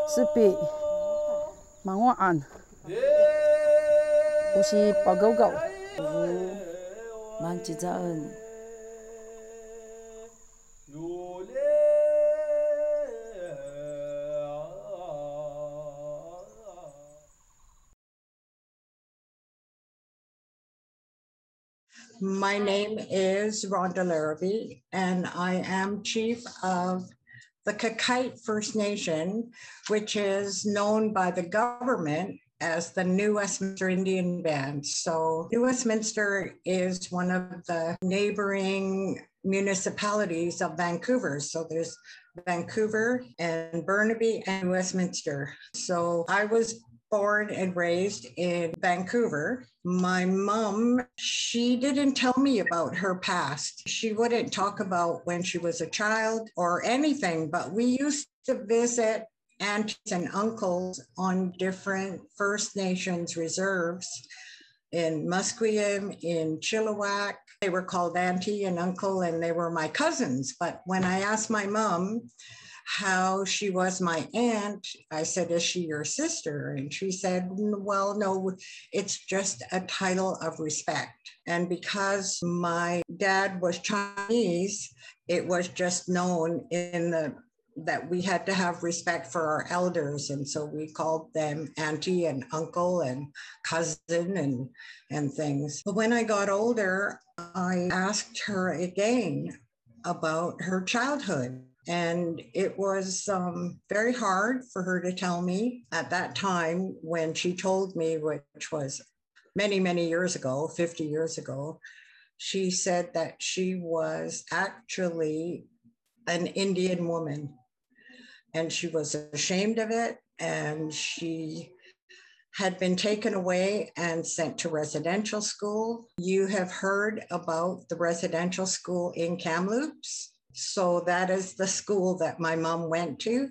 是比芒我案，有时报告告，夫만지자은 My name is Rhonda Larrabee, and I am chief of the Kakite First Nation, which is known by the government as the New Westminster Indian Band. So New Westminster is one of the neighboring municipalities of Vancouver. So there's Vancouver and Burnaby and Westminster. So I was born and raised in Vancouver. My mom, she didn't tell me about her past. She wouldn't talk about when she was a child or anything, but we used to visit aunts and uncles on different First Nations reserves in Musqueam, in Chilliwack. They were called auntie and uncle, and they were my cousins. But when I asked my mom how she was my aunt, I said, is she your sister? And she said, well, no, it's just a title of respect. And because my dad was Chinese, it was just known that we had to have respect for our elders. And so we called them auntie and uncle and cousin and things. But when I got older, I asked her again about her childhood. And it was very hard for her to tell me at that time when she told me, which was many, many years ago, 50 years ago. She said that she was actually an Indian woman, and she was ashamed of it, and she had been taken away and sent to residential school. You have heard about the residential school in Kamloops. So that is the school that my mom went to.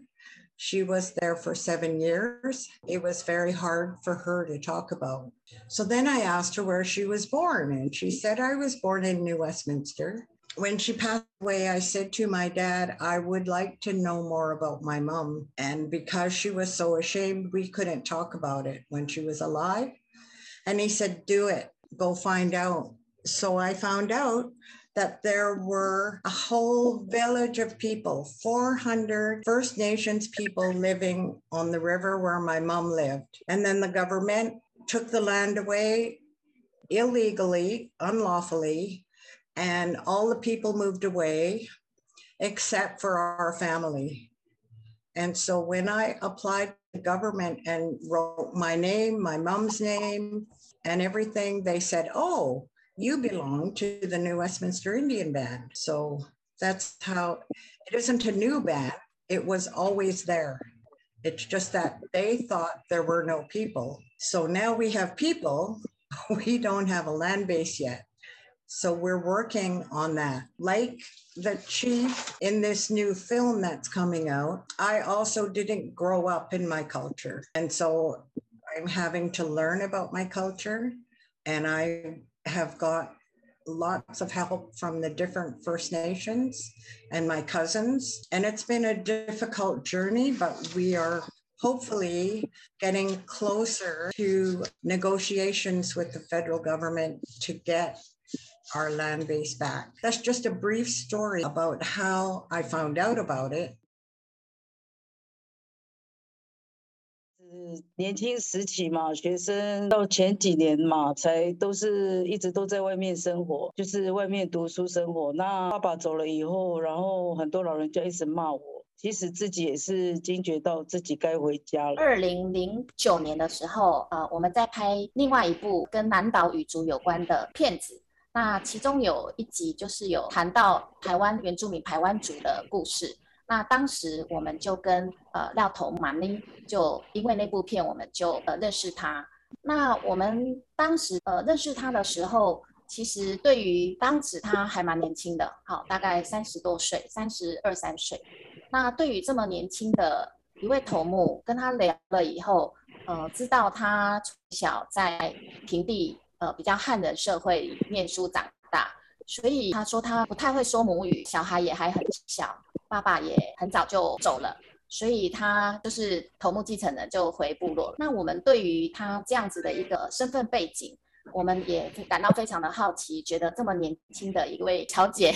She was there for 7 years. It was very hard for her to talk about. So then I asked her where she was born, and she said, I was born in New Westminster. When she passed away, I said to my dad, I would like to know more about my mom. And because she was so ashamed, we couldn't talk about it when she was alive. And he said, do it, go find out. So I found out that there were a whole village of people, 400 First Nations people living on the river where my mom lived. And then the government took the land away illegally, unlawfully, and all the people moved away except for our family. And so when I applied to the government and wrote my name, my mom's name, and everything, they said, oh, you belong to the New Westminster Indian Band. So that's how, it isn't a new band. It was always there. It's just that they thought there were no people. So now we have people. We don't have a land base yet. So we're working on that. Like the chief in this new film that's coming out, I also didn't grow up in my culture. And so I'm having to learn about my culture. And I have got lots of help from the different First Nations and my cousins. And it's been a difficult journey, but we are hopefully getting closer to negotiations with the federal government to get our land base back. That's just a brief story about how I found out about it. 年轻时期嘛，学生到前几年嘛，才都是一直都在外面生活，就是外面读书生活。那爸爸走了以后，然后很多老人家一直骂我，其实自己也是惊觉到自己该回家了。2009年的时候，我们在拍另外一部跟南岛语族有关的片子。那其中有一集就是有谈到台湾原住民排湾族的故事。那当时我们就跟廖头马尼，就因为那部片我们就认识他。那我们当时认识他的时候，其实对于当时他还蛮年轻的，好，大概30多岁，32、3岁。那对于这么年轻的一位头目，跟他聊了以后，知道他从小在平地比较汉人社会里念书长大，所以他说他不太会说母语，小孩也还很小，爸爸也很早就走了，所以他就是头目继承人就回部落。那我们对于他这样子的一个身份背景，我们也感到非常的好奇，觉得这么年轻的一位乔姐，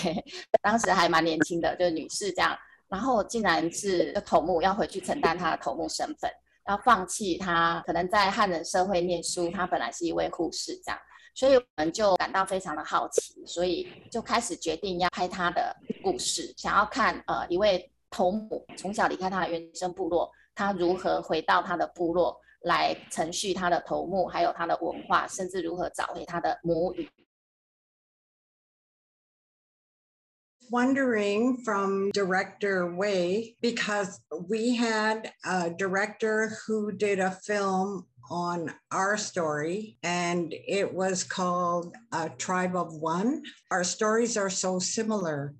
当时还蛮年轻的，就是女士这样，然后竟然是头目要回去承担她的头目身份，要放弃她可能在汉人社会念书，她本来是一位护士这样。所以我们就感到非常的好奇，所以就开始决定要拍他的故事，想要看一位头目从小离开他的原生部落，他如何回到他的部落来承续他的头目，还有他的文化，甚至如何找回他的母语。Wondering from director Wei, because we had a director who did a film on our story, and it was called Tribe of One. Our stories are so similar,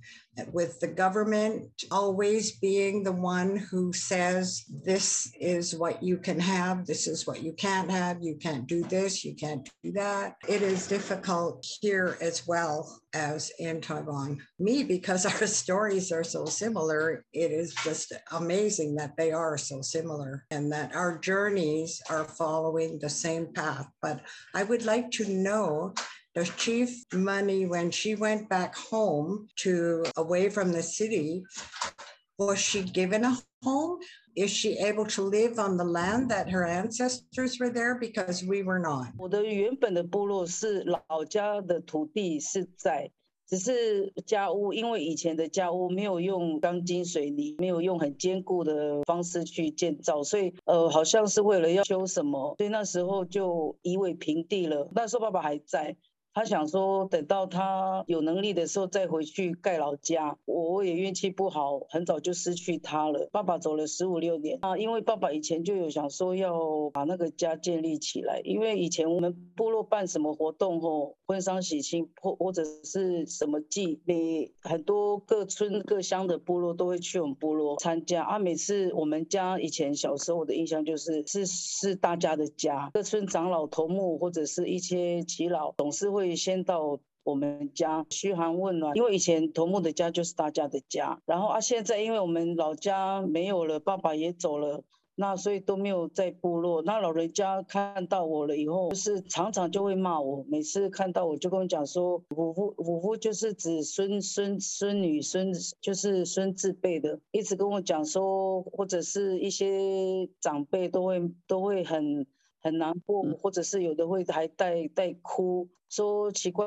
with the government always being the one who says, this is what you can have, this is what you can't have, you can't do this, you can't do that. It is difficult here as well as in Taiwan. Me, because our stories are so similar, it is just amazing that they are so similar and that our journeys are following the same path. But I would like to know, the chief Money, when she went back home to away from the city, was she given a home? Is she able to live on the land that her ancestors were there? Because we were not. 我的原本的部落是老家的土地是在，只是家屋，因为以前的家屋没有用钢筋水泥，没有用很坚固的方式去建造，所以好像是为了要修什么，所以那时候就夷为平地了。那时候爸爸还在。他想说等到他有能力的时候再回去盖老家，我也运气不好，很早就失去他了。爸爸走了15、16年啊，因为爸爸以前就有想说要把那个家建立起来，因为以前我们部落办什么活动婚丧喜庆或者是什么祭，很多各村各乡的部落都会去我们部落参加啊。每次我们家以前小时候的印象就是大家的家，各村长老头目或者是一些耆老总是会先到我们家嘘寒问暖，因为以前头目的家就是大家的家。然后现在因为我们老家没有了，爸爸也走了，那所以都没有在部落。那老人家看到我了以后，就是常常就会骂我，每次看到我就跟我讲说，虎父就是指孙女就是孙字辈的，一直跟我讲说，或者是一些长辈都会很难过，或者是有的会还带哭，说奇怪，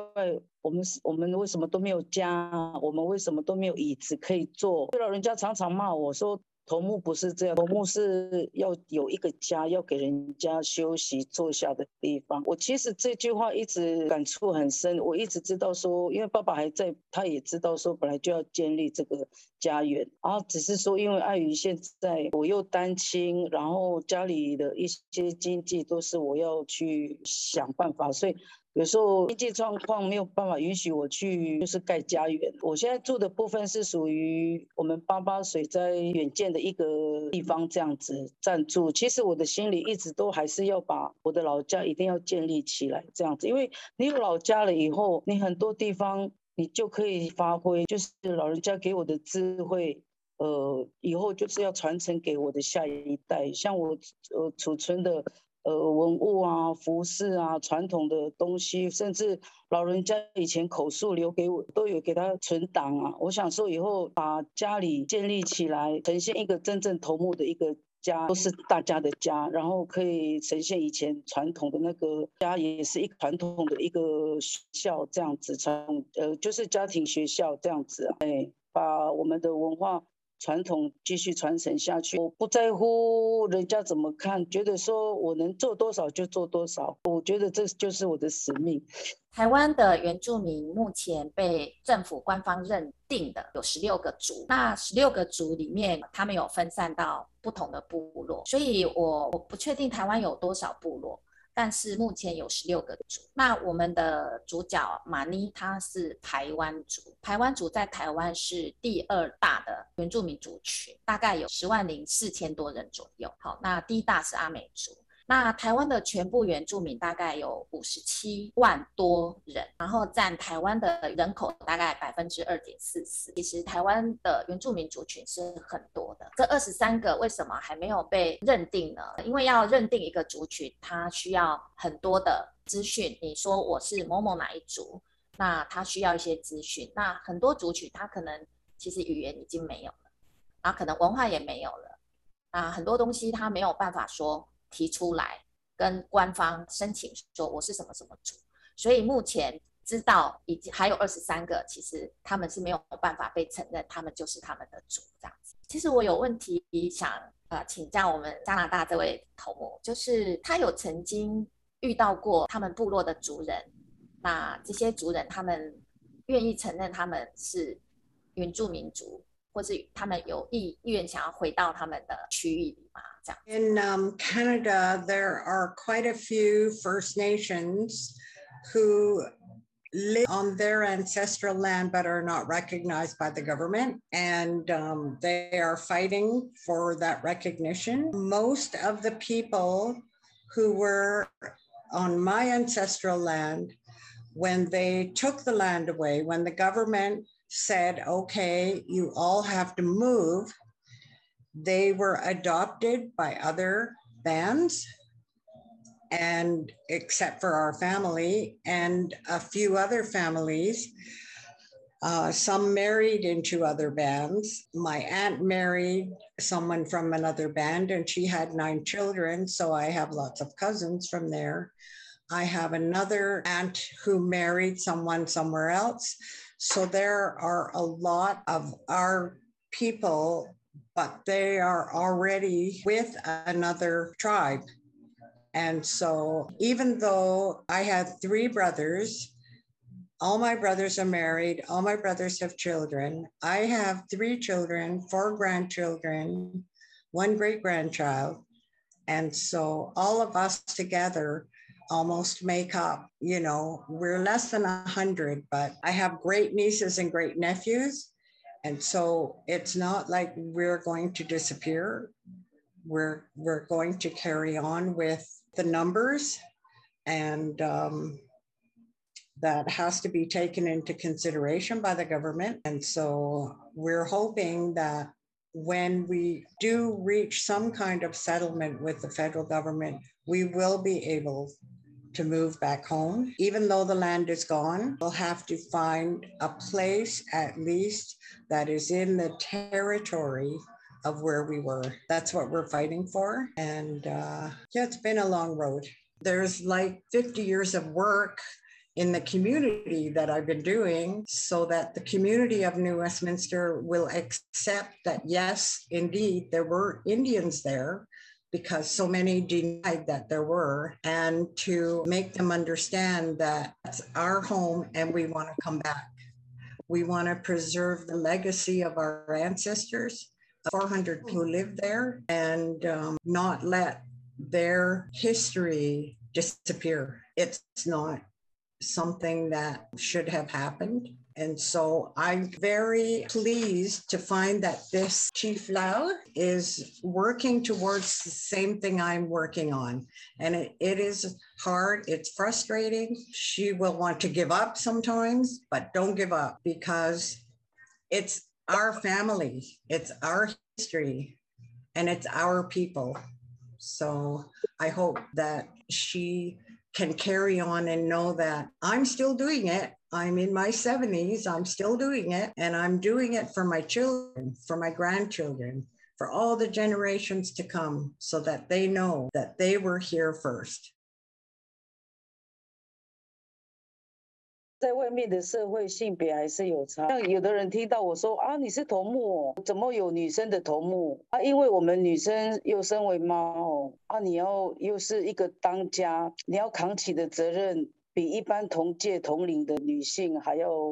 我们为什么都没有家，我们为什么都没有椅子可以坐？老人家常常骂我说，头目不是这样，头目是要有一个家，要给人家休息坐下的地方。我其实这句话一直感触很深，我一直知道说，因为爸爸还在，他也知道说本来就要建立这个家园，然后只是说因为碍于现在我又单亲，然后家里的一些经济都是我要去想办法，所以有时候经济状况没有办法允许我去就是盖家园。我现在住的部分是属于我们88水灾远见的一个地方这样子暂住。其实我的心里一直都还是要把我的老家一定要建立起来这样子，因为你有老家了以后，你很多地方你就可以发挥，就是老人家给我的智慧以后就是要传承给我的下一代，像我储存的文物啊、服饰啊、传统的东西，甚至老人家以前口述留给我，都有给他存档啊。我想说以后把家里建立起来，呈现一个真正头目的一个家，都是大家的家，然后可以呈现以前传统的那个家，也是一个传统的一个学校这样子，就是家庭学校这样子，把我们的文化传统继续传承下去。我不在乎人家怎么看，觉得说我能做多少就做多少，我觉得这就是我的使命。台湾的原住民目前被政府官方认定的有16个族，那16个族里面，他们有分散到不同的部落，所以我不确定台湾有多少部落，但是目前有16个族。那我们的主角马尼他是排湾族，排湾族在台湾是第2大的原住民族群，大概有10.4万多人左右。好，那第1大是阿美族。那台湾的全部原住民大概有57万多人，然后占台湾的人口大概2.44%。其实台湾的原住民族群是很多的，这23个为什么还没有被认定呢？因为要认定一个族群，它需要很多的资讯。你说我是某某哪一族，那它需要一些资讯。那很多族群它可能其实语言已经没有了，然后可能文化也没有了，很多东西它没有办法说提出来跟官方申请说我是什么什么族，所以目前知道已经还有23个，其实他们是没有办法被承认，他们就是他们的族这样子。其实我有问题想请教我们加拿大这位头目，就是他有曾经遇到过他们部落的族人，那这些族人他们愿意承认他们是原住民族，或是他们有意愿想要回到他们的区域里吗？这样。In Canada, there are quite a few First Nations who live on their ancestral land but are not recognized by the government, and they are fighting for that recognition. Most of the people who were on my ancestral land, when they took the land away, when the government said, okay, you all have to move, they were adopted by other bands, and except for our family and a few other families. Some married into other bands. My aunt married someone from another band and she had 9 children, so I have lots of cousins from there. I have another aunt who married someone somewhere else. So there are a lot of our people, but they are already with another tribe. And so even though I had 3 brothers, all my brothers are married, all my brothers have children. I have 3 children, 4 grandchildren, 1 great-grandchild. And so all of us together almost make up, we're less than 100, but I have great nieces and great nephews. And so it's not like we're going to disappear. We're going to carry on with the numbers, and that has to be taken into consideration by the government. And so we're hoping that when we do reach some kind of settlement with the federal government, we will be able to move back home. Even though the land is gone, we'll have to find a place at least that is in the territory of where we were. That's what we're fighting for. And it's been a long road. There's like 50 years of work in the community that I've been doing so that the community of New Westminster will accept that, yes, indeed, there were Indians there, because so many denied that there were, and to make them understand that it's our home and we want to come back. We want to preserve the legacy of our ancestors, 400 who lived there, and not let their history disappear. It's not something that should have happened. And so I'm very pleased to find that this Chief Lau is working towards the same thing I'm working on. And it is hard, it's frustrating. She will want to give up sometimes, but don't give up, because it's our family, it's our history, and it's our people. So I hope that she can carry on and know that I'm still doing it. I'm in my 70s, I'm still doing it, and I'm doing it for my children, for my grandchildren, for all the generations to come, so that they know that they were here first. 在外面的社会性别还是有差，像有的人听到我说啊，你是头目哦，怎么有女生的头目啊？因为我们女生又身为妈哦，你又是一个当家，你要扛起的责任比一般同届同龄的女性还要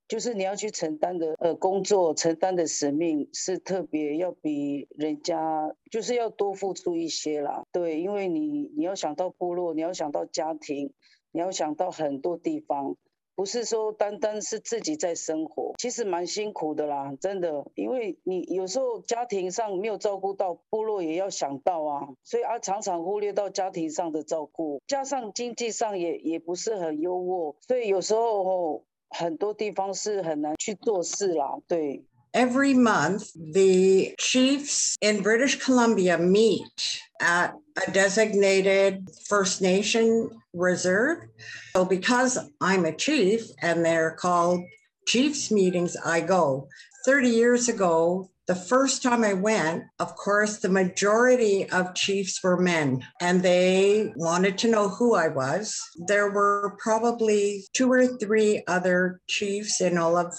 就是你要去承担的工作，承担的使命是特别要比人家就是要多付出一些啦。对，因为你要想到部落，你要想到家庭，你要想到很多地方。不是说单单是自己在生活，其实蛮辛苦的啦，真的，因为你有时候家庭上没有照顾到，部落也要想到啊，所以常常忽略到家庭上的照顾，加上经济上也不是很优渥，所以有时候很多地方是很难去做事啦，对。Every month, the chiefs in British Columbia meet at a designated First Nation reserve. So because I'm a chief and they're called chiefs meetings, I go. 30 years ago, the first time I went, of course, the majority of chiefs were men and they wanted to know who I was. There were probably 2 or 3 other chiefs in all of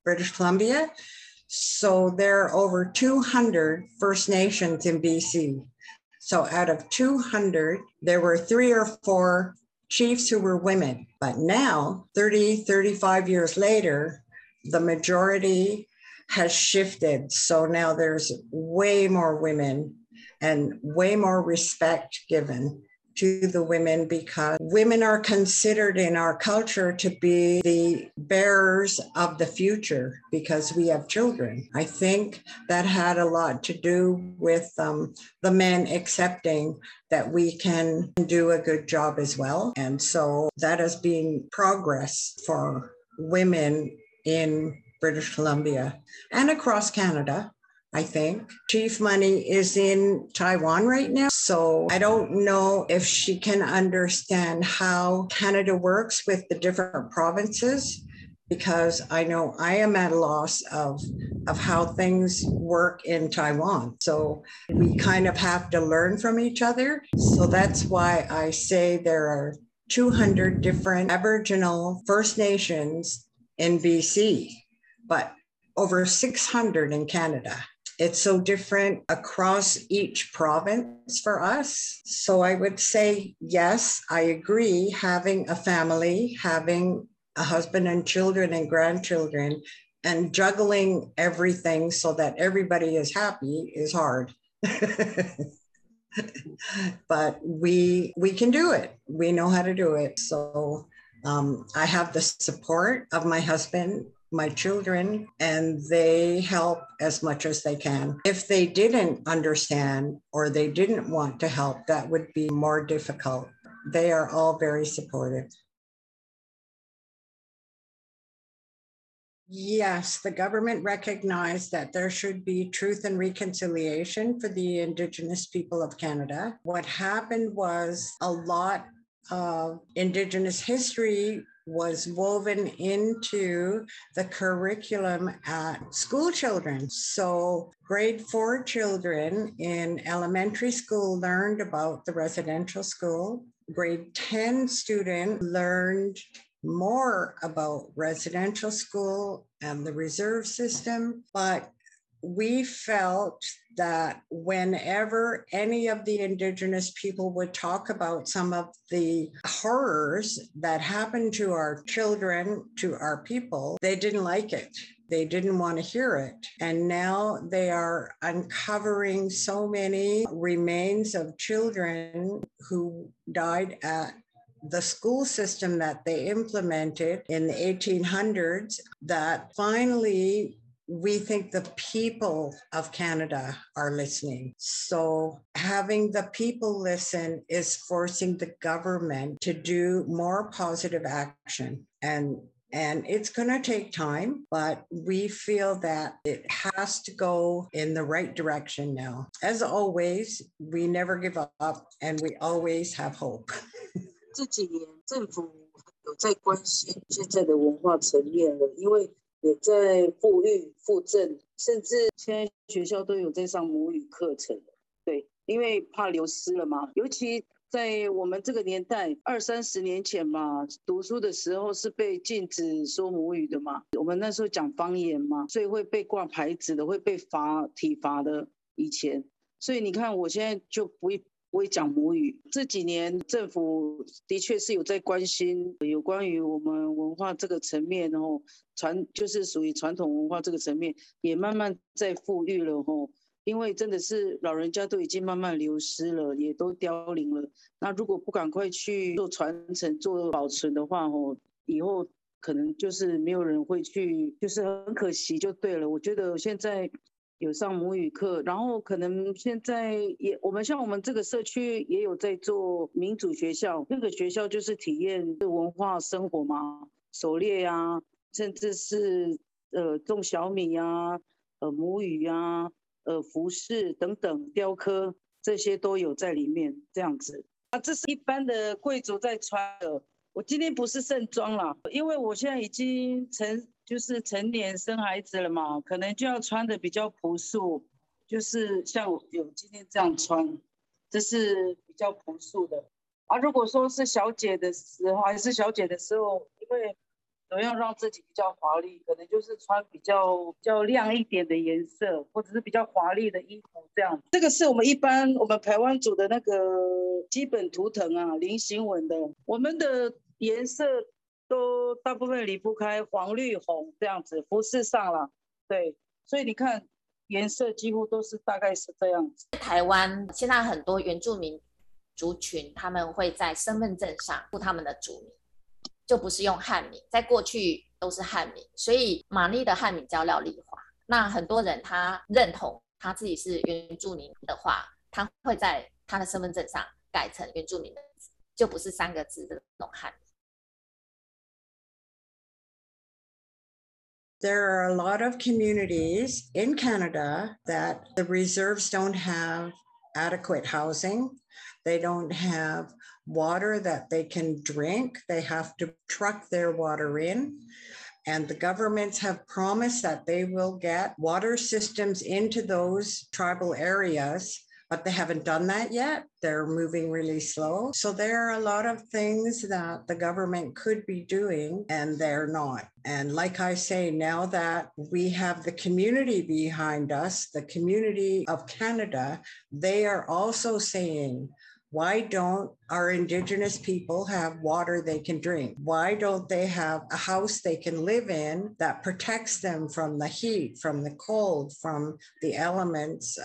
British Columbia. So there are over 200 First Nations in BC. So out of 200, there were 3 or 4 chiefs who were women. But now, 35 years later, the majority has shifted. So now there's way more women and way more respect given to the women because women are considered in our culture to be the bearers of the future because we have children. I think that had a lot to do with the men accepting that we can do a good job as well. And so that has been progress for women in British Columbia and across Canada. I think Chief Money is in Taiwan right now. So I don't know if she can understand how Canada works with the different provinces, because I know I am at a loss of how things work in Taiwan. So we kind of have to learn from each other. So that's why I say there are 200 different Aboriginal First Nations in BC, but over 600 in Canada. It's so different across each province for us. So I would say, yes, I agree. Having a family, having a husband and children and grandchildren, and juggling everything so that everybody is happy is hard. But we can do it. We know how to do it. So I have the support of my husband, my children, and they help as much as they can. If they didn't understand or they didn't want to help, that would be more difficult. They are all very supportive. Yes, the government recognized that there should be truth and reconciliation for the Indigenous people of Canada. What happened was a lot of Indigenous history was woven into the curriculum at school children. So grade 4 children in elementary school learned about the residential school. Grade 10 student learned more about residential school and the reserve system, but we felt that whenever any of the Indigenous people would talk about some of the horrors that happened to our children, to our people, they didn't like it. They didn't want to hear it. And now they are uncovering so many remains of children who died at the school system that they implemented in the 1800s, that finally we think the people of Canada are listening. So having the people listen is forcing the government to do more positive action. And it's going to take time, but we feel that it has to go in the right direction now. As always, we never give up and we always have hope. 这几年政府有在关心现在的文化层面了，因为也在富裕、复振，甚至现在学校都有在上母语课程。对，因为怕流失了嘛，尤其在我们这个年代，20-30年前嘛，读书的时候是被禁止说母语的嘛，我们那时候讲方言嘛，所以会被挂牌子的，会被体罚的。以前，所以你看我现在就不会讲母语。这几年政府的确是有在关心有关于我们文化这个层面，然后就是属于传统文化这个层面，也慢慢在富裕了吼。因为真的是老人家都已经慢慢流失了，也都凋零了。那如果不赶快去做传承、做保存的话，以后可能就是没有人会去，就是很可惜就对了。我觉得现在有上母语课，然后可能现在也我们像我们这个社区也有在做民主学校，那个学校就是体验文化生活嘛，狩猎啊，甚至是种小米啊，母语啊，服饰等等，雕刻这些都有在里面，这样子。这是一般的贵族在穿的。我今天不是盛装啦，因为我现在已经就是成年生孩子了嘛，可能就要穿的比较朴素，就是像我有今天这样穿，这是比较朴素的。如果说是小姐的时候，还是小姐的时候，因为怎么样让自己比较华丽，可能就是穿比较亮一点的颜色，或者是比较华丽的衣服这样。这个是我们一般我们排湾族的那个基本图腾啊，菱形纹的。我们的颜色都大部分离不开黄、绿、红这样子，服饰上了。对，所以你看颜色几乎都是大概是这样子。台湾现在很多原住民族群，他们会在身份证上附他们的族名，就不是用汉名，在过去都是汉名，所以玛丽的汉名叫廖丽华。那很多人他认同他自己是原住民的话，他会在他的身份证上改成原住民的字，就不是3个字的那种汉名。There are a lot of communities in Canada that the reserves don't have adequate housing. They don't have water that they can drink. They have to truck their water in. And the governments have promised that they will get water systems into those tribal areas, but they haven't done that yet. They're moving really slow. So there are a lot of things that the government could be doing and they're not. And like I say, now that we have the community behind us, the community of Canada, they are also saying, why don't our Indigenous people have water they can drink? Why don't they have a house they can live in that protects them from the heat, from the cold, from the elements?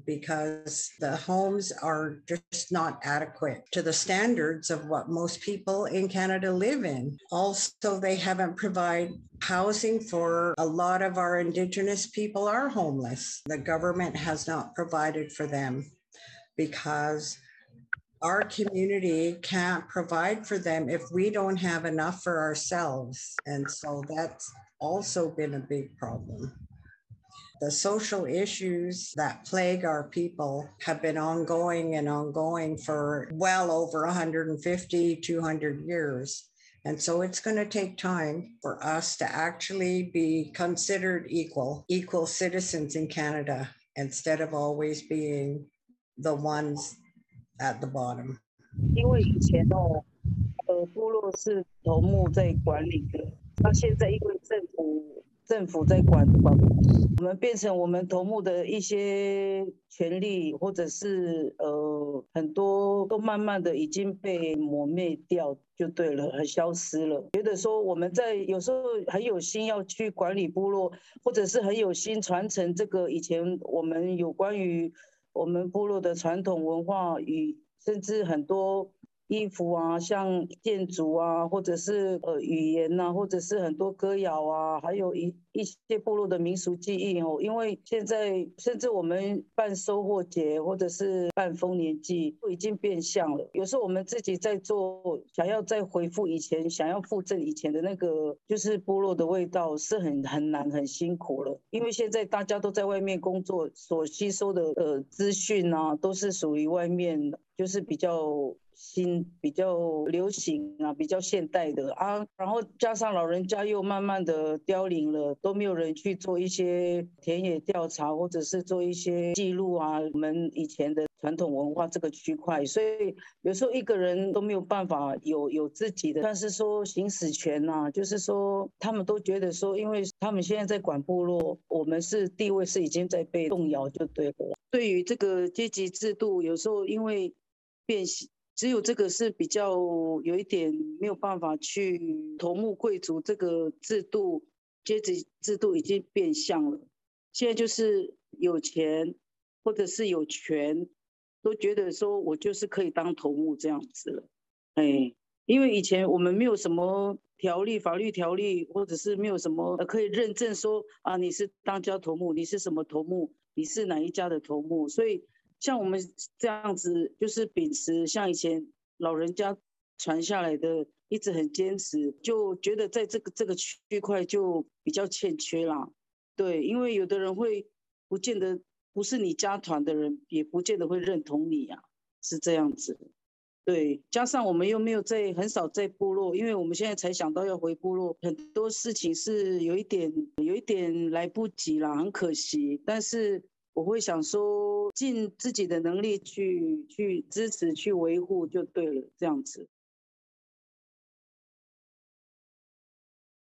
Because the homes are just not adequate to the standards of what most people in Canada live in. Also, they haven't provided housing for a lot of our Indigenous people are homeless. The government has not provided for them because our community can't provide for them if we don't have enough for ourselves. And so that's also been a big problem. The social issues that plague our people have been ongoing for well over 150, 200 years. And so it's going to take time for us to actually be considered equal citizens in Canada instead of always being the ones at the bottom. 因为以前部落是头目在管理的，那现在因为政府在管，我们变成我们头目的一些权利，或者是很多都慢慢的已经被抹灭掉，就对了，很消失了。觉得说我们在有时候很有心要去管理部落，或者是很有心传承这个以前我们有关于我们部落的传统文化与甚至很多衣服啊，像建筑啊，或者是语言啊，或者是很多歌谣啊，还有一些部落的民俗记忆哦。因为现在甚至我们办收获节或者是办丰年祭都已经变相了。有时候我们自己在做，想要再回复以前，想要复振以前的那个就是部落的味道，是很难很辛苦了。因为现在大家都在外面工作，所吸收的资讯啊，都是属于外面，就是比较比较流行啊，比较现代的啊，然后加上老人家又慢慢的凋零了，都没有人去做一些田野调查，或者是做一些记录啊，我们以前的传统文化这个区块，所以有时候一个人都没有办法有自己的，但是说行使权啊，就是说他们都觉得说，因为他们现在在管部落，我们是地位是已经在被动摇，就对了。对于这个阶级制度，有时候因为变形。只有这个是比较有一点没有办法去头目贵族这个制度阶级制度已经变相了，现在就是有钱或者是有权都觉得说我就是可以当头目这样子了。因为以前我们没有什么法律条例，或者是没有什么可以认证说啊你是当家头目，你是什么头目，你是哪一家的头目。所以像我们这样子，就是秉持像以前老人家传下来的，一直很坚持，就觉得在这个区块就比较欠缺啦。对，因为有的人会不见得不是你家团的人，也不见得会认同你啊，是这样子。对，加上我们又没有很少在部落，因为我们现在才想到要回部落，很多事情是有一点来不及啦，很可惜。但是我会想说，尽自己的能力去支持、去维护就对了，这样子。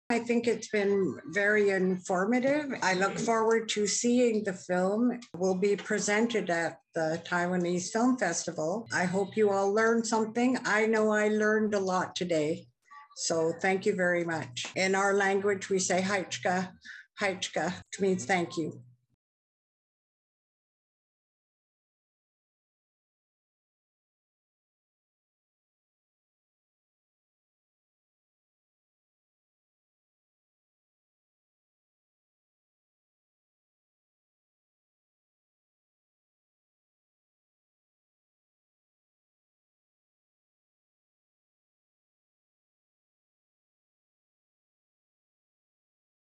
I think it's been very informative. I look forward to seeing the film. It will be presented at the Taiwanese Film Festival. I hope you all learned something. I know I learned a lot today. So thank you very much. In our language, we say haichka, haichka, which means thank you.